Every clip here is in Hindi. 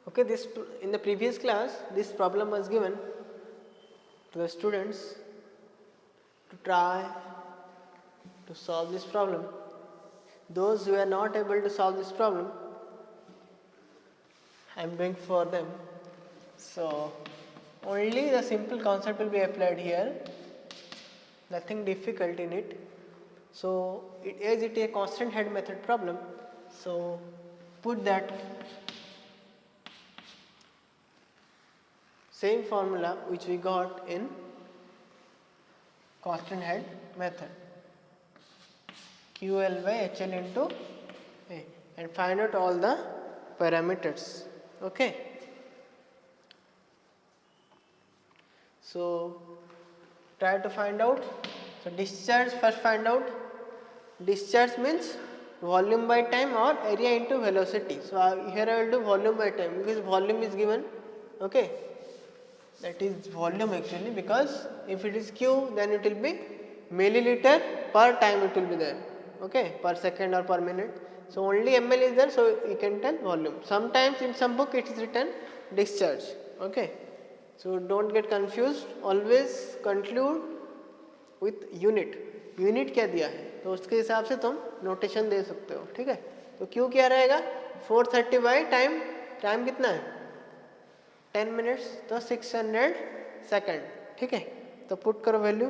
Okay, this in the previous class this problem was given to the students to try to solve this problem. Those who are not able to solve this problem, I am doing for them. So only the simple concept will be applied here, nothing difficult in it. So as it is a constant head method problem, so put that same formula which we got in constant head method, QL by HL into A, and find out all the parameters. Okay. So try to find out. So discharge first find out. Discharge means volume by time or area into velocity. So here I will do volume by time because volume is given. Okay. That is volume actually, because if it is Q then it will be milliliter per time it will be there. Okay, per second or per minute. So only ml is there, so you can tell volume. Sometimes in some book it is written discharge. Okay, so don't get confused. Always conclude with unit. Unit क्या दिया है तो उसके हिसाब से तुम नोटेशन दे सकते हो. ठीक है, तो Q क्या रहेगा 430 बाई टाइम. टाइम कितना है 10 मिनट्स, तो 600 सेकेंड. ठीक है, तो पुट करो वैल्यू.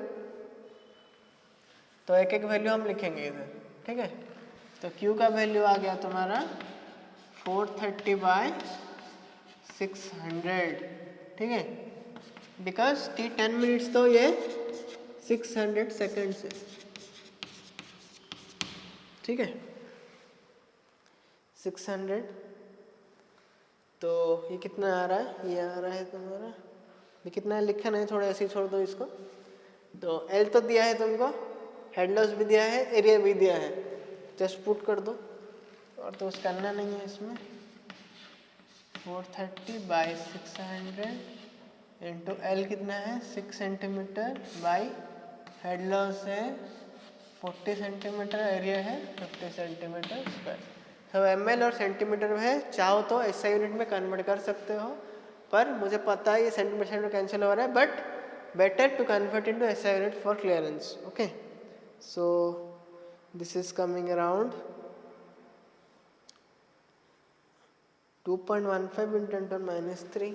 तो एक एक वैल्यू हम लिखेंगे इधर. ठीक है, तो Q का वैल्यू आ गया तुम्हारा 430 बाई 600. ठीक है, बिकॉज T 10 मिनट्स तो ये 600 सेकेंड से. ठीक है, 600. तो ये कितना आ रहा है, ये आ रहा है तुम्हारा, ये कितना है लिखा नहीं, थोड़ा ऐसे ही छोड़ दो इसको. तो L तो दिया है तुमको, हेड लॉस भी दिया है, एरिया भी दिया है, जस्ट पुट कर दो. और तो कुछ करना नहीं है इसमें. 430 बाई 600 इंटू L कितना है 6 सेंटीमीटर बाई हेड लॉस है 40 सेंटीमीटर, एरिया है 50 सेंटीमीटर स्क्वायर. सब ml और सेंटीमीटर में है. चाहो तो ऐसा यूनिट में कन्वर्ट कर सकते हो, पर मुझे पता है ये सेंटीमीटर में कैंसिल हो रहा है, but better to convert into SI unit for clearance. Okay, so this is coming around 2.15 into 10 - 3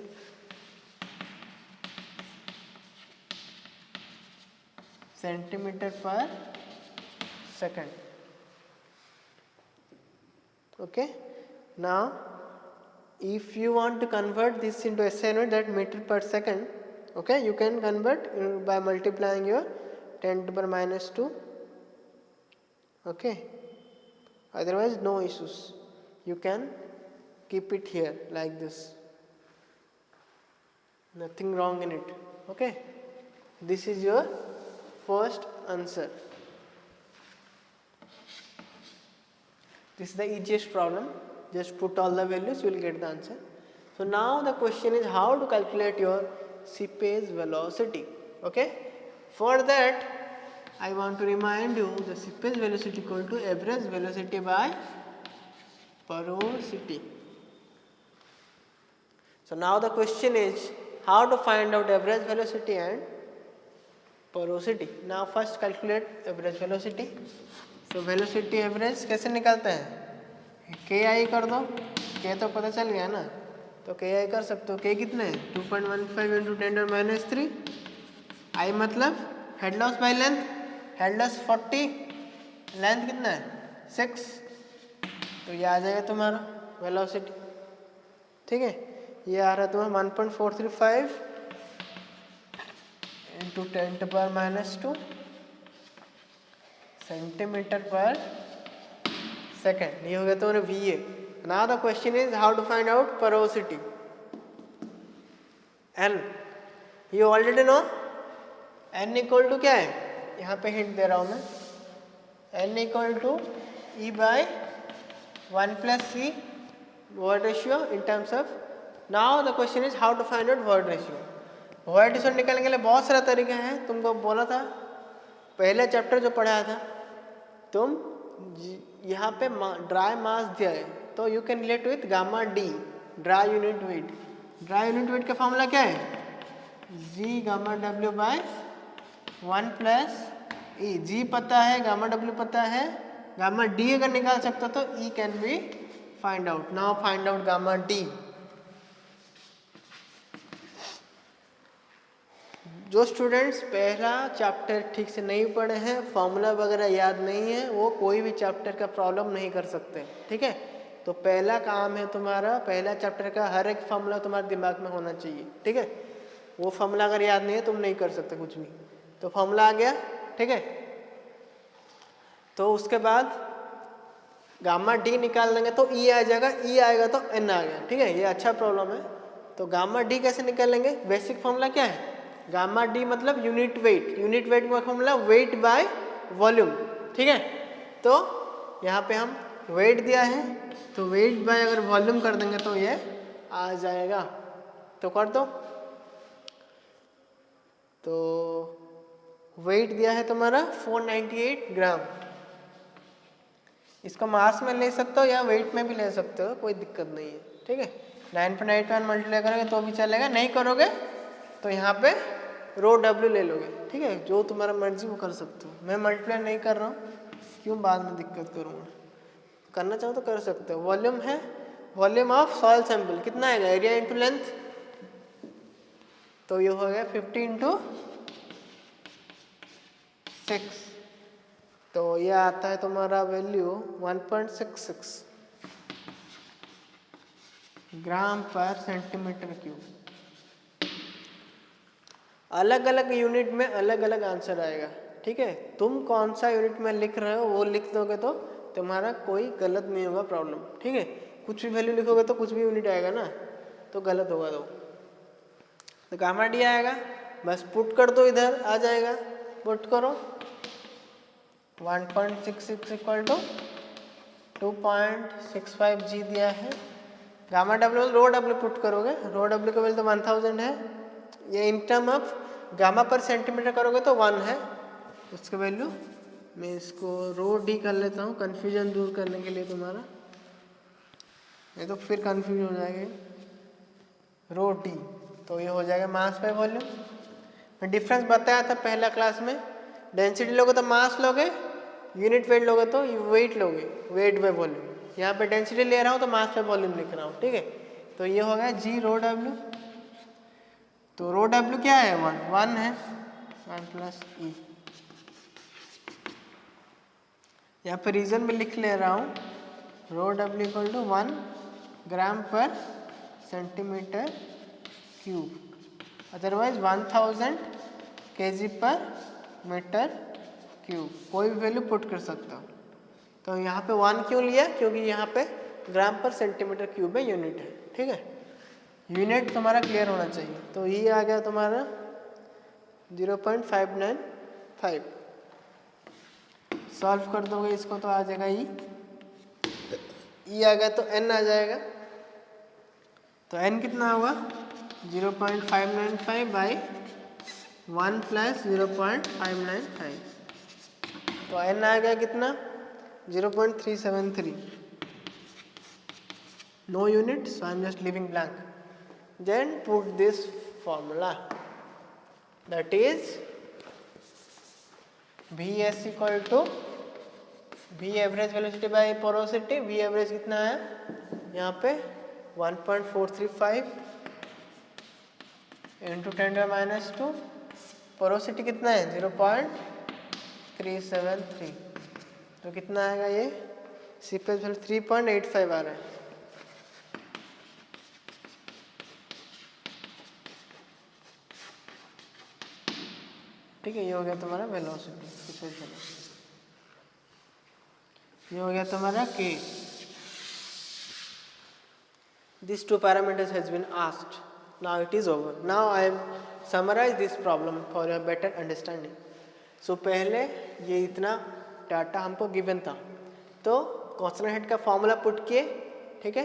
centimetre per second. Okay, now if you want to convert this into SI unit, that meter per second, okay, you can convert by multiplying your 10 to the power -2. Okay, otherwise no issues, you can keep it here like this, nothing wrong in it. Okay, this is your first answer. This is the easiest problem. Just put all the values, you will get the answer. So now the question is how to calculate your seepage velocity. Okay, for that I want to remind you the seepage velocity equal to average velocity by porosity. So now the question is how to find out average velocity and porosity. Now first calculate average velocity. तो वेलोसिटी एवरेज कैसे निकालते हैं, KI कर दो. K तो पता चल गया ना, तो KI कर सकते हो. K कितने हैं 2.15 into 10 - 3. I मतलब head loss by length. Head loss 40, length कितना है 6, तो ये आ जाएगा तुम्हारा वेलोसिटी. ठीक है, ये आ रहा है तुम्हारा 1.435 into 10 to the power -2 centimetre per second. ये हो गया तुम्हारा VA. Now the question is how to find out porosity. N you already know. N equal to क्या है, यहाँ पे हिंट दे रहा हूँ मैं. N equal to E by 1 + C void ratio in terms of. Now the question is how to find out void ratio. Void ratio निकालने के लिए बहुत सारा तरीका है. तुमको बोला था पहले चैप्टर जो पढ़ाया था, तुम यहाँ पे ड्राई मास दिया है, तो तो you can relate with gamma d, dry unit weight. Dry unit weight का फॉर्मूला क्या है? जी गामा डब्ल्यू बाय 1 प्लस ई। जी पता है, गामा डब्ल्यू पता है, गामा डी अगर निकाल सकता तो e can be find out. Now find out gamma d. जो स्टूडेंट्स पहला चैप्टर ठीक से नहीं पढ़े हैं, फॉर्मूला वगैरह याद नहीं है, वो कोई भी चैप्टर का प्रॉब्लम नहीं कर सकते, ठीक है। तो पहला काम है तुम्हारा, पहला चैप्टर का हर एक फॉर्मूला तुम्हारे दिमाग में होना चाहिए, ठीक है। वो फॉर्मूला अगर याद नहीं है तुम नहीं कर सकते कुछ भी। तो फॉर्मूला आ गया, ठीक है। तो उसके बाद गामा डी निकाल देंगे तो ई आ जाएगा, ई आएगा तो एन आ गया, ठीक है। ये अच्छा प्रॉब्लम है। तो गामा डी कैसे निकालेंगे? बेसिक फॉर्मूला क्या है? गामा डी मतलब यूनिट वेट। यूनिट वेट का फॉर्मूला वेट बाय वॉल्यूम, ठीक है। तो यहाँ पे हम वेट दिया है, तो वेट बाय अगर वॉल्यूम कर देंगे तो ये आ जाएगा। तो कर दो। तो वेट दिया है तुम्हारा 498 ग्राम। इसको मास में ले सकते हो या वेट में भी ले सकते हो, कोई दिक्कत नहीं है, ठीक है। 9.81 मल्टीप्लाई करोगे तो भी चलेगा, नहीं करोगे तो यहाँ पे रो डब्ल्यू ले लोगे, ठीक है। जो तुम्हारा मर्जी वो कर सकते हो। मैं मल्टीप्लाई नहीं कर रहा हूँ, क्यों बाद में दिक्कत करूँगा। करना चाहो तो कर सकते हो। वॉल्यूम है, वॉल्यूम ऑफ सॉइल सैंपल कितना आएगा? एरिया इंटू लेंथ, तो ये हो गया 50 इंटू 6, तो ये आता है तुम्हारा वैल्यू 1.66 ग्राम पर सेंटीमीटर क्यूब। अलग अलग यूनिट में अलग अलग आंसर आएगा, ठीक है। तुम कौन सा यूनिट में लिख रहे हो वो लिख दोगे तो तुम्हारा कोई गलत नहीं होगा प्रॉब्लम, ठीक है। कुछ भी वैल्यू लिखोगे तो कुछ भी यूनिट आएगा ना, तो गलत होगा। तो गामा डी आएगा, बस पुट कर दो, इधर आ जाएगा, पुट करो। 1.66 इक्वल टू 2.65 जी दिया है। गामा डब्ल्यू रो डब्ल्यू पुट करोगे, रो डब्ल्यू का वैल्यू तो 1000 है। ये इन टर्म ऑफ गामा पर सेंटीमीटर करोगे तो 1 है उसका वैल्यू। मैं इसको रो डी कर लेता हूँ कन्फ्यूजन दूर करने के लिए तुम्हारा, ये तो फिर कन्फ्यूज हो जाएगा। रो डी तो ये हो जाएगा मास बाय वॉल्यूम। मैं डिफरेंस बताया था पहला क्लास में, डेंसिटी लोगे तो मास लोगे, यूनिट वेट लोगे तो वेट लोगे, वेट बाय वॉल्यूम। यहाँ पे डेंसिटी ले रहा हूँ तो मास बाय वॉल्यूम लिख रहा हूँ, ठीक है। तो ये हो गया जी रो डब्ल्यू। तो रो डब्ल्यू क्या है? 1 है, 1 प्लस ई। यहाँ पे रीजन में लिख ले रहा हूँ, रो डब्ल्यू इक्वल टू 1 ग्राम पर सेंटीमीटर क्यूब, अदरवाइज 1000 केजी पर मीटर क्यूब। कोई भी वैल्यू पुट कर सकता हो। तो यहाँ पे 1 क्यों लिया? क्योंकि यहाँ पे ग्राम पर सेंटीमीटर क्यूब में यूनिट है, ठीक है। यूनिट तुम्हारा क्लियर होना चाहिए। तो ये आ गया तुम्हारा 0.595। सॉल्व कर दोगे इसको तो आ जाएगा ई आ गया तो एन आ जाएगा। तो एन कितना होगा? 0.595 बाई 1 प्लस 0.595, तो एन आ गया कितना? 0.373। No unit, so I am just leaving blank. Then put this formula, that is Vs equal to V average velocity by porosity। V average कितना है यहाँ पे? 1.435 इंटू 10⁻²। पोरोसिटी कितना है? 0.373। तो कितना आएगा ये? सीपीएस 3.85 आ रहा है। ठीक है, ये हो गया तुम्हारा वेलोसिटी, ये हो गया तुम्हारा के। These two parameters has been asked. Now it is over. Now I have summarized this problem for your better understanding. So पहले ये इतना डाटा हमको गिवन था, तो क्वेश्चन हेड का फॉर्मूला पुट किए, ठीक है।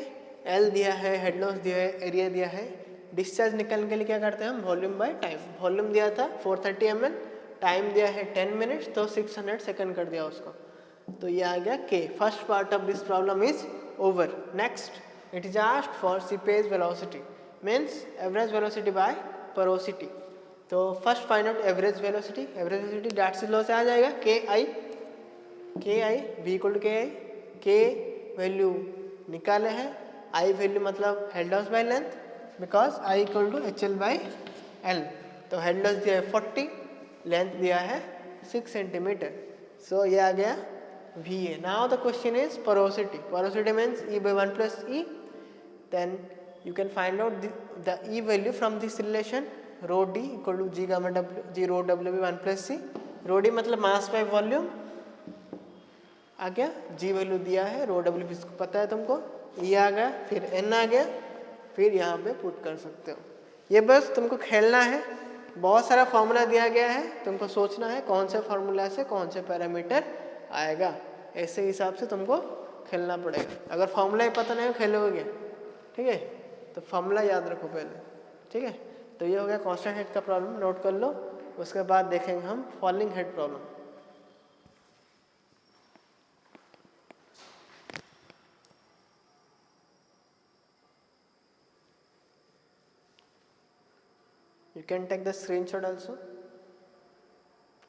एल दिया है, हेड लॉस दिया है, एरिया दिया है। डिस्चार्ज निकालने के लिए क्या करते हैं हम? Volume by time. वॉल्यूम दिया था 430 ml, टाइम दिया है 10 मिनट्स, तो 600 सेकंड कर दिया उसको। तो ये आ गया k. First part of this problem is over. Next it is asked for seepage velocity means average velocity by porosity. तो first find out average velocity. Average velocity Darcy law से आ जाएगा के आई v इक्वल टू के आई. के वैल्यू निकाले हैं, आई वैल्यू मतलब head loss by length because I equal to H L by L. तो हेड लॉस दिया है 40, लेंथ दिया है 6 सेंटीमीटर. सो ये आ गया V A. Now the question is porosity. Porosity means E by 1 plus E. Then you can find out the E value from this relation rho d equal to g gamma w, g rho w by 1 plus c. rho d मतलब मास बाय वॉल्यूम आ गया. g वैल्यू दिया है, rho w इसको पता है तुमको, E आ गया, फिर n आ गया, फिर यहाँ पे पुट कर सकते हो. ये बस तुमको खेलना है. बहुत सारा फॉर्मूला दिया गया है, तुमको सोचना है कौन से फॉर्मूला से कौन से पैरामीटर आएगा. ऐसे हिसाब से तुमको खेलना पड़ेगा. अगर फॉर्मूला ही पता नहीं हो खेलोगे, ठीक है, तो फॉर्मूला याद रखो पहले. ठीक है, तो ये हो गया कांस्टेंट हेड का प्रॉब्लम, नोट कर लो. उसके बाद देखेंगे हम falling head problem. You can take the screenshot also.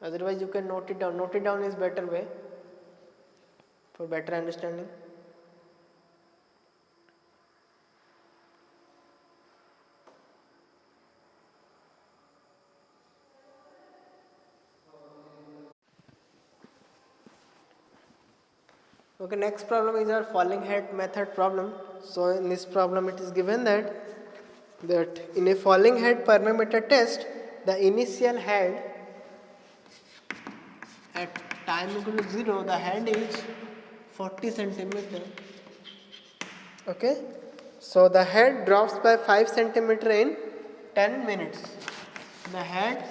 Otherwise you can note it down. Note it down is better way for better understanding. Okay, next problem is our falling head method problem. So in this problem it is given that in a falling head parameter test, the initial head at time equal to 0, the head is 40 centimeter. Okay, so the head drops by 5 centimeter in 10 minutes. The head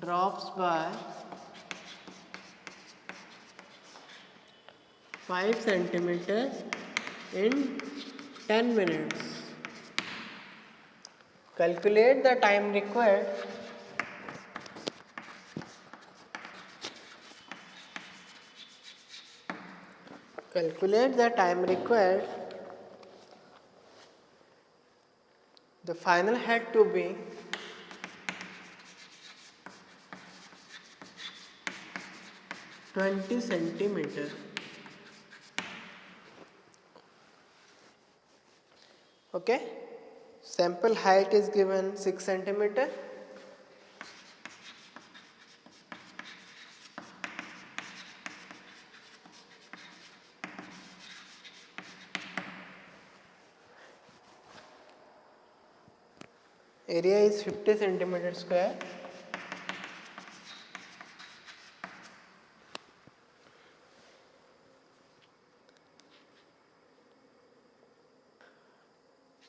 drops by 5 centimeter in 10 minutes. Calculate the time required the final head to be 20 centimeter. Okay, sample height is given 6 centimeter. Area is 50 centimeter square.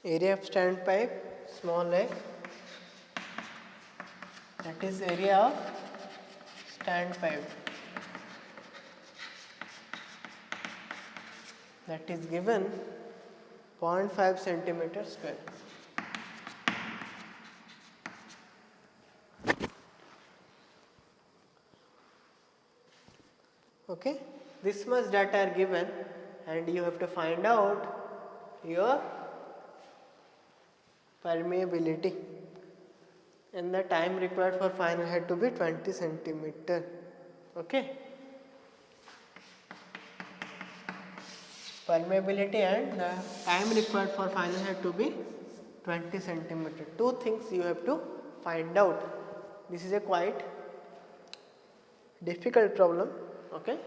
Area of standpipe, small a, that is area of standpipe, that is given 0.5 centimeter square. Okay, this much data are given and you have to find out your permeability and the time required for final head to be 20 centimeter. Okay, permeability and the time required for final head to be 20 centimeter. Two things you have to find out. This is a quite difficult problem. Okay,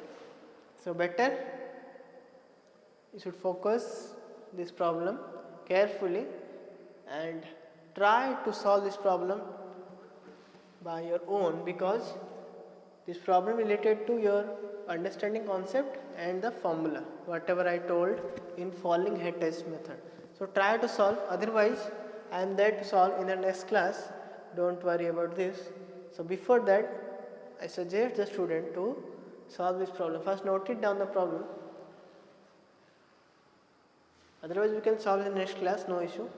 so better you should focus this problem carefully and try to solve this problem by your own, because this problem related to your understanding concept and the formula whatever I told in falling head test method. So try to solve, otherwise I am there to solve in the next class. Don't worry about this. So before that I suggest the student to solve this problem. First note it down the problem, otherwise we can solve in the next class, no issue.